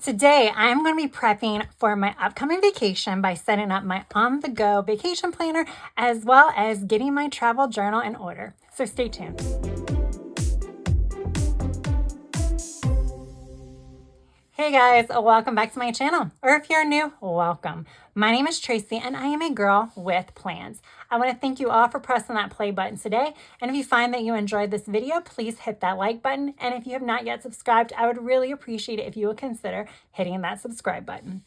Today, I'm going to be prepping for my upcoming vacation by setting up my on-the-go vacation planner as well as getting my travel journal in order. So stay tuned. Hey guys, welcome back to my channel. Or if you're new, welcome. My name is Tracy and I am a girl with plans. I want to thank you all for pressing that play button today. And if you find that you enjoyed this video, please hit that like button. And if you have not yet subscribed, I would really appreciate it if you would consider hitting that subscribe button.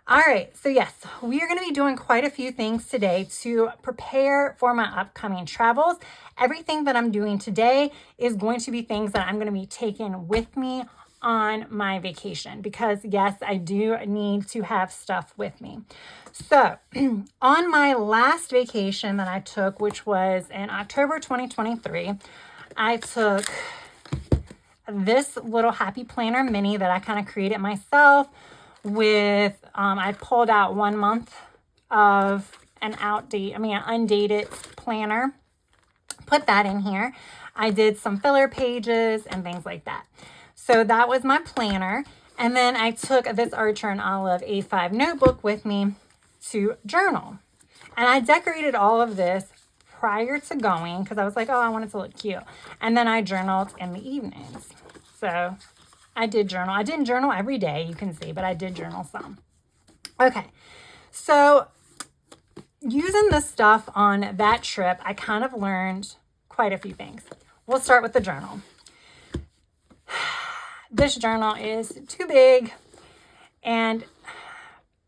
All right, so yes, we are going to be doing quite a few things today to prepare for my upcoming travels. Everything that I'm doing today is going to be things that I'm going to be taking with me on my vacation because yes, I do need to have stuff with me. So on my last vacation that I took, which was in October 2023, I took this little happy planner mini that I kind of created myself with, I pulled out 1 month of an undated planner, put that in here. I did some filler pages and things like that. So that was my planner. And then I took this Archer and Olive A5 notebook with me to journal. And I decorated all of this prior to going because I was like, oh, I want it to look cute. And then I journaled in the evenings. So I did journal. I didn't journal every day, you can see, but I did journal some. Okay, so using this stuff on that trip, I kind of learned quite a few things. We'll start with the journal. This journal is too big and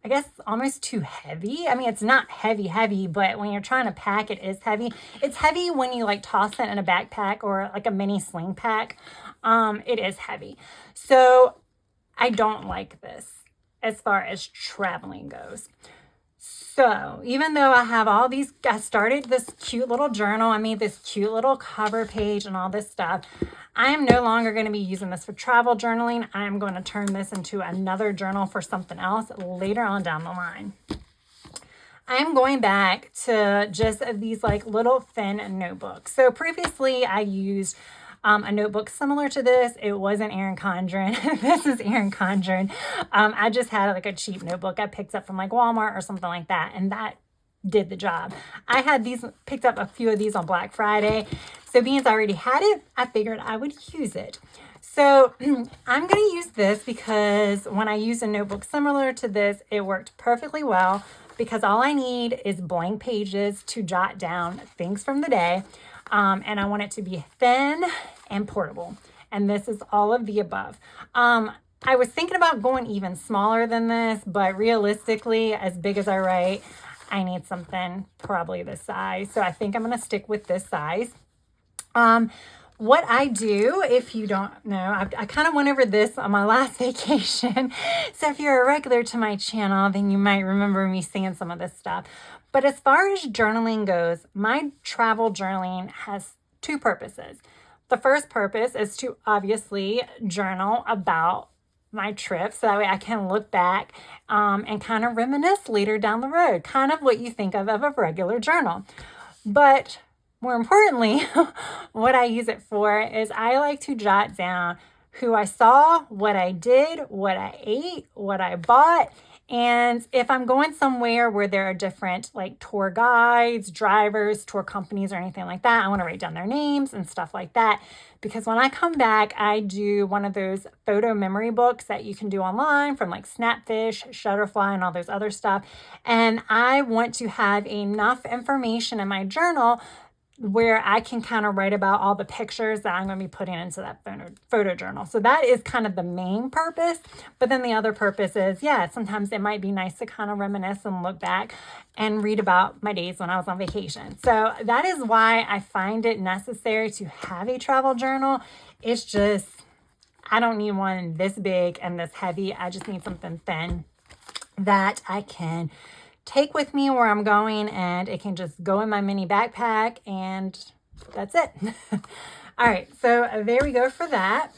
I guess almost too heavy. I mean, it's not heavy, but when you're trying to pack, it is heavy. It's heavy when you like toss it in a backpack or like a mini sling pack. It is heavy. So I don't like this as far as traveling goes. So even though I have all these, I started this cute little journal. I made this cute little cover page and all this stuff. I am no longer going to be using this for travel journaling. I'm going to turn this into another journal for something else later on down the line. I'm going back to just these like little thin notebooks. So previously I used a notebook similar to this. It wasn't Erin Condren. This is Erin Condren. I just had like a cheap notebook I picked up from like Walmart or something like that. And that did the job. I had picked up a few of these on Black Friday. So being as I already had it, I figured I would use it. So I'm going to use this because when I use a notebook similar to this, it worked perfectly well because all I need is blank pages to jot down things from the day. And I want it to be thin and portable. And this is all of the above. I was thinking about going even smaller than this, but realistically, as big as I write, I need something probably this size. So I think I'm going to stick with this size. What I do, if you don't know, I kind of went over this on my last vacation. So if you're a regular to my channel, then you might remember me saying some of this stuff. But as far as journaling goes, my travel journaling has two purposes. The first purpose is to obviously journal about my trip so that way I can look back and kind of reminisce later down the road, kind of what you think of a regular journal. But more importantly, what I use it for is I like to jot down who I saw, what I did, what I ate, what I bought. And if I'm going somewhere where there are different like tour guides, drivers, tour companies, or anything like that, I want to write down their names and stuff like that. Because when I come back, I do one of those photo memory books that you can do online from like Snapfish, Shutterfly, and all those other stuff. And I want to have enough information in my journal where I can kind of write about all the pictures that I'm going to be putting into that photo journal. So that is kind of the main purpose. But then the other purpose is, yeah, sometimes it might be nice to kind of reminisce and look back and read about my days when I was on vacation. So that is why I find it necessary to have a travel journal. It's just, I don't need one this big and this heavy. I just need something thin that I can take with me where I'm going, and it can just go in my mini backpack, and that's it. All right, so there we go for that.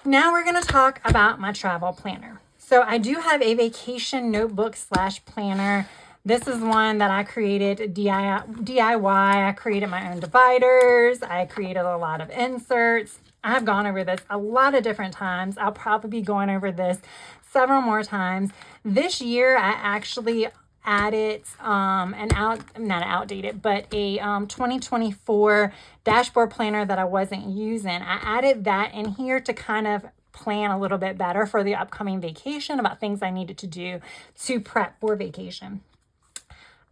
Now we're going to talk about my travel planner. So I do have a vacation notebook / planner. This is one that I created DIY. I created my own dividers. I created a lot of inserts. I have gone over this a lot of different times. I'll probably be going over this several more times. This year, I actually added not outdated, but a 2024 dashboard planner that I wasn't using. I added that in here to kind of plan a little bit better for the upcoming vacation about things I needed to do to prep for vacation.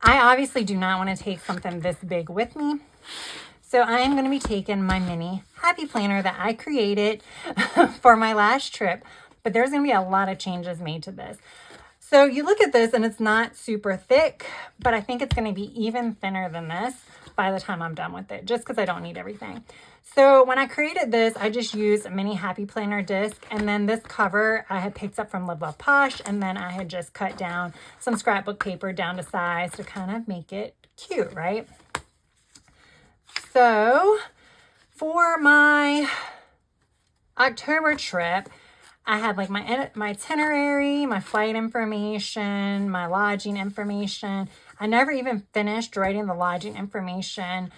I obviously do not want to take something this big with me. So I am going to be taking my mini happy planner that I created for my last trip, but there's going to be a lot of changes made to this. So you look at this and it's not super thick, but I think it's going to be even thinner than this by the time I'm done with it, just because I don't need everything. So when I created this, I just used a mini happy planner disc, and then this cover I had picked up from Live Love Posh, and then I had just cut down some scrapbook paper down to size to kind of make it cute, right? So for my October trip, I had like my itinerary, my flight information, my lodging information. I never even finished writing the lodging information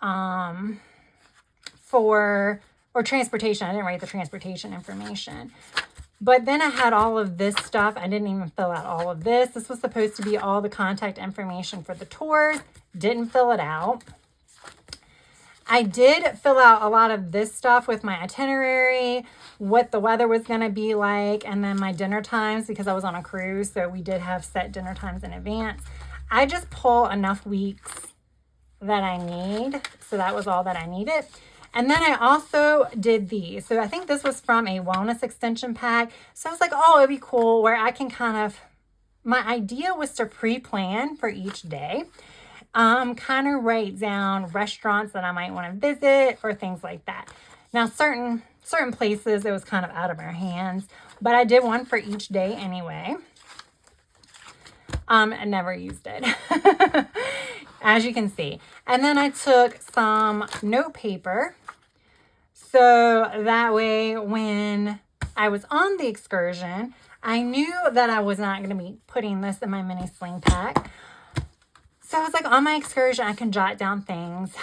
or transportation. I didn't write the transportation information. But then I had all of this stuff. I didn't even fill out all of this. This was supposed to be all the contact information for the tours. Didn't fill it out. I did fill out a lot of this stuff with my itinerary, what the weather was going to be like, and then my dinner times because I was on a cruise. So we did have set dinner times in advance. I just pull enough weeks that I need. So that was all that I needed. And then I also did these. So I think this was from a wellness extension pack. So I was like, oh, it'd be cool where I can kind of, my idea was to pre-plan for each day. Kind of write down restaurants that I might want to visit or things like that. Now, certain places it was kind of out of our hands, but I did one for each day anyway. I never used it, as you can see. And then I took some note paper, so that way when I was on the excursion, I knew that I was not going to be putting this in my mini sling pack. So I was like, on my excursion, I can jot down things,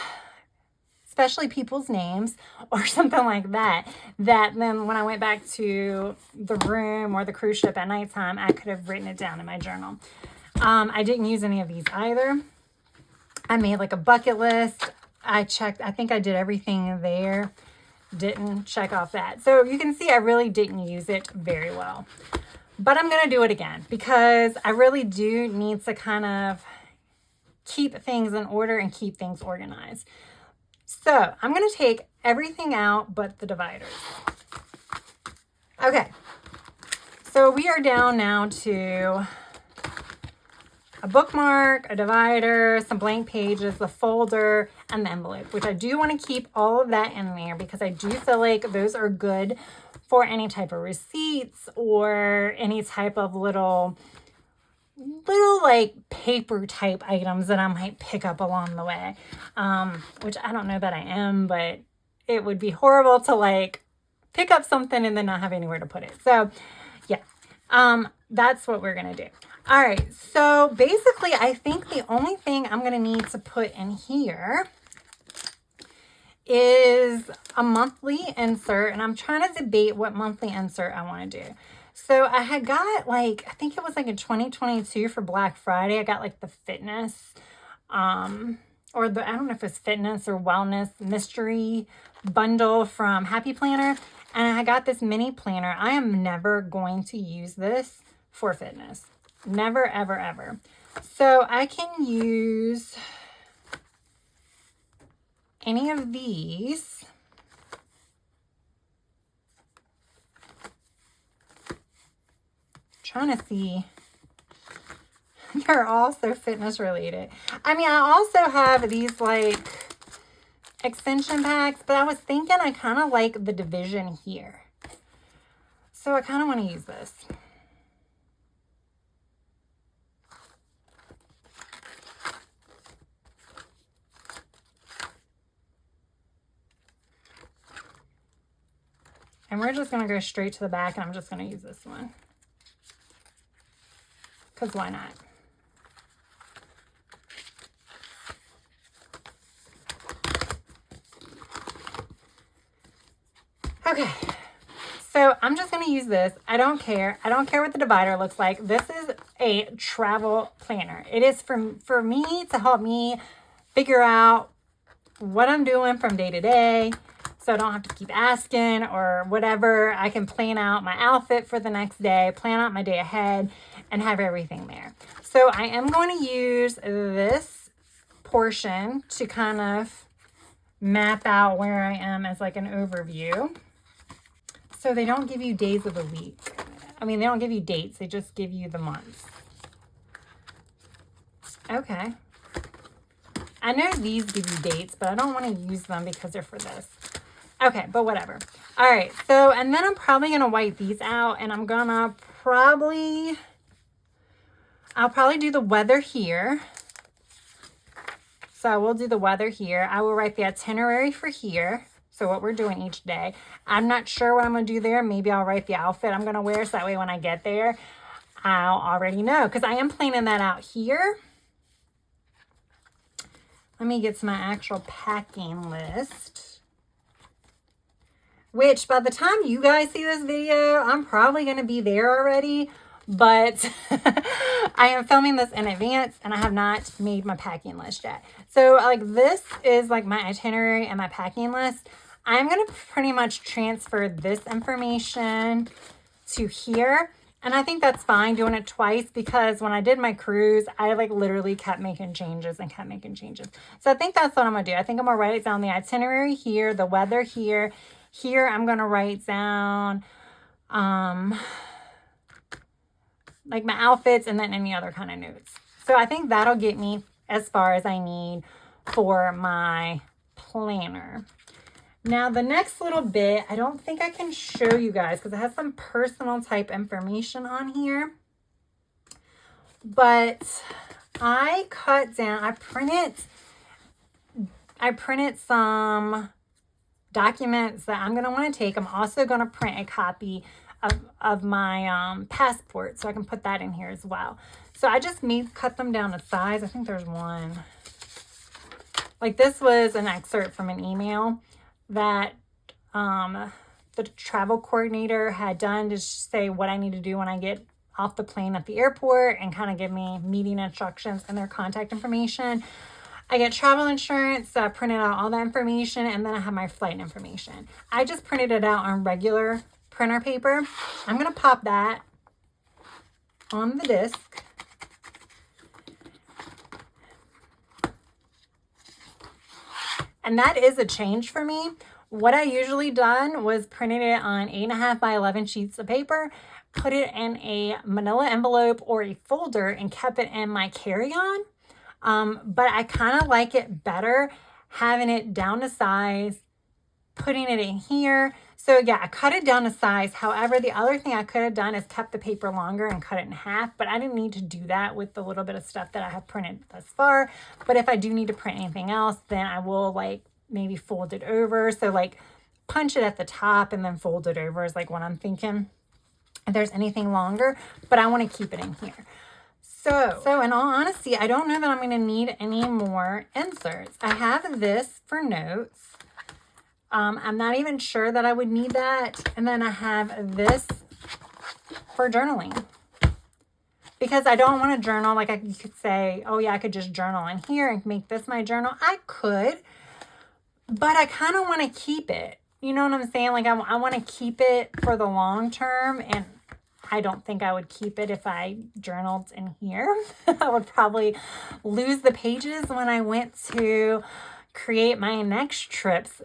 especially people's names or something like that, that then when I went back to the room or the cruise ship at nighttime, I could have written it down in my journal. I didn't use any of these either. I made like a bucket list. I checked, I think I did everything there. Didn't check off that. So you can see I really didn't use it very well. But I'm going to do it again because I really do need to kind of keep things in order and keep things organized. So I'm going to take everything out but the dividers. Okay. So we are down now to a bookmark, a divider, some blank pages, the folder, and the envelope, which I do want to keep all of that in there because I do feel like those are good for any type of receipts or any type of little like paper type items that I might pick up along the way, which I don't know that I am, but it would be horrible to like pick up something and then not have anywhere to put it. So yeah, that's what we're going to do. All right. So basically I think the only thing I'm going to need to put in here is a monthly insert, and I'm trying to debate what monthly insert I want to do. So I had got like, I think it was like in 2022 for Black Friday, I got like the fitness, or the, I don't know if it's fitness or wellness mystery bundle from Happy Planner. And I got this mini planner. I am never going to use this for fitness. Never, ever, ever. So I can use any of these. Trying to see. They're all so fitness related. I mean, I also have these like extension packs, but I was thinking I kind of like the division here. So I kind of want to use this. And we're just going to go straight to the back, and I'm just going to use this one. Because why not? Okay. So I'm just going to use this. I don't care. I don't care what the divider looks like. This is a travel planner. It is for me to help me figure out what I'm doing from day to day. So I don't have to keep asking or whatever. I can plan out my outfit for the next day, plan out my day ahead, and have everything there. So I am going to use this portion to kind of map out where I am as like an overview. So they don't give you days of the week. I mean, they don't give you dates. They just give you the months. Okay. I know these give you dates, but I don't want to use them because they're for this. Okay, but whatever. All right, so, and then I'm probably going to white these out, and I'm going to I'll probably do the weather here. So I will do the weather here. I will write the itinerary for here. So what we're doing each day. I'm not sure what I'm going to do there. Maybe I'll write the outfit I'm going to wear, so that way when I get there, I'll already know. Because I am planning that out here. Let me get to my actual packing list. Which, by the time you guys see this video, I'm probably going to be there already. But I am filming this in advance, and I have not made my packing list yet. So, like, this is, like, my itinerary and my packing list. I'm going to pretty much transfer this information to here. And I think that's fine doing it twice, because when I did my cruise, I like literally kept making changes and kept making changes. So I think that's what I'm going to do. I think I'm going to write down the itinerary here, the weather here. Here I'm going to write down like my outfits and then any other kind of notes. So I think that'll get me as far as I need for my planner. Now, the next little bit, I don't think I can show you guys because it has some personal type information on here. But I cut down, I printed some documents that I'm going to want to take. I'm also going to print a copy of my passport, so I can put that in here as well. So I just cut them down to size. I think there's one. Like, this was an excerpt from an email that the travel coordinator had done to say what I need to do when I get off the plane at the airport, and kind of give me meeting instructions and their contact information. I get travel insurance, so I printed out all that information, and then I have my flight information. I just printed it out on regular printer paper. I'm going to pop that on the disc. And that is a change for me. What I usually done was printed it on 8.5 by 11 sheets of paper, put it in a manila envelope or a folder, and kept it in my carry-on. But I kind of like it better having it down to size, putting it in here. So yeah, I cut it down to size. However, the other thing I could have done is kept the paper longer and cut it in half, but I didn't need to do that with the little bit of stuff that I have printed thus far. But if I do need to print anything else, then I will like maybe fold it over. So like punch it at the top and then fold it over is like what I'm thinking. If there's anything longer, but I want to keep it in here. So in all honesty, I don't know that I'm going to need any more inserts. I have this for notes. I'm not even sure that I would need that. And then I have this for journaling. Because I don't want to journal. Like you could say, oh yeah, I could just journal in here and make this my journal. I could. But I kind of want to keep it. You know what I'm saying? Like I want to keep it for the long term. And I don't think I would keep it if I journaled in here. I would probably lose the pages when I went to create my next trips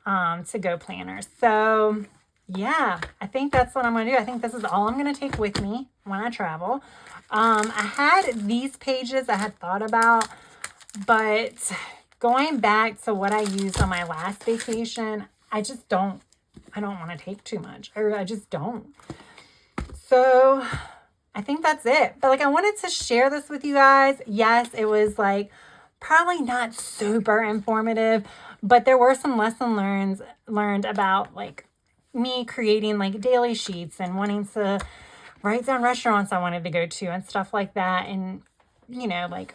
to go planners. So yeah, I think that's what I'm going to do. I think this is all I'm going to take with me when I travel. I had these pages I had thought about, but going back to what I used on my last vacation, I don't want to take too much. I just don't. So I think that's it. But like, I wanted to share this with you guys. Yes, it was like probably not super informative, but there were some lessons learned about like me creating like daily sheets and wanting to write down restaurants I wanted to go to and stuff like that. And, you know, like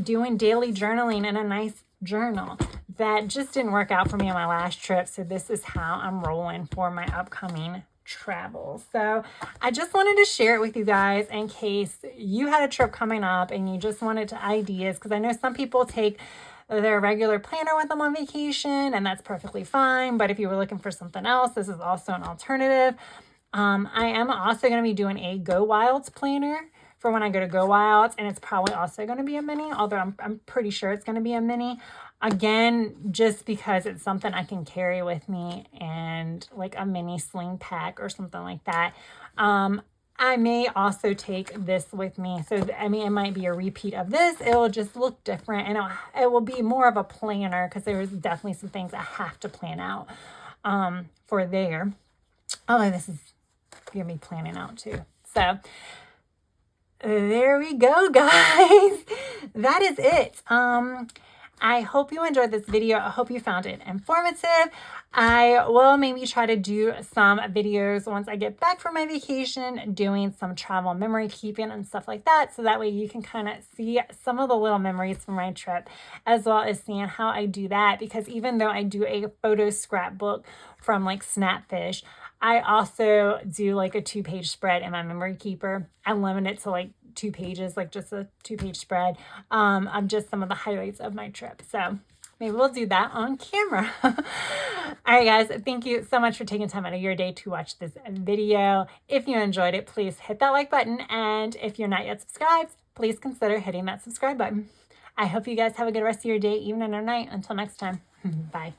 doing daily journaling in a nice journal. that just didn't work out for me on my last trip. So this is how I'm rolling for my upcoming travel. So I just wanted to share it with you guys in case you had a trip coming up and you just wanted to ideas, because I know some people take their regular planner with them on vacation, and that's perfectly fine. But if you were looking for something else, this is also an alternative. I am also going to be doing a Go Wilds planner for when I go to Go Wilds, and it's probably also going to be a mini, although I'm pretty sure it's going to be a mini. Again, just because it's something I can carry with me, and like a mini sling pack or something like that. I may also take this with me. So, I mean, it might be a repeat of this. It'll just look different, and it will be more of a planner, because there's definitely some things I have to plan out for there. Although this is going to be planning out too. So there we go, guys. That is it. I hope you enjoyed this video. I hope you found it informative. I will maybe try to do some videos once I get back from my vacation, doing some travel memory keeping and stuff like that. So that way you can kind of see some of the little memories from my trip, as well as seeing how I do that. Because even though I do a photo scrapbook from like Snapfish, I also do like a 2-page spread in my memory keeper. I limit it to like 2 pages, like just a 2-page spread of just some of the highlights of my trip. So maybe we'll do that on camera. All right, guys, thank you so much for taking time out of your day to watch this video. If you enjoyed it, please hit that like button. And if you're not yet subscribed, please consider hitting that subscribe button. I hope you guys have a good rest of your day, evening, or night. Until next time, bye.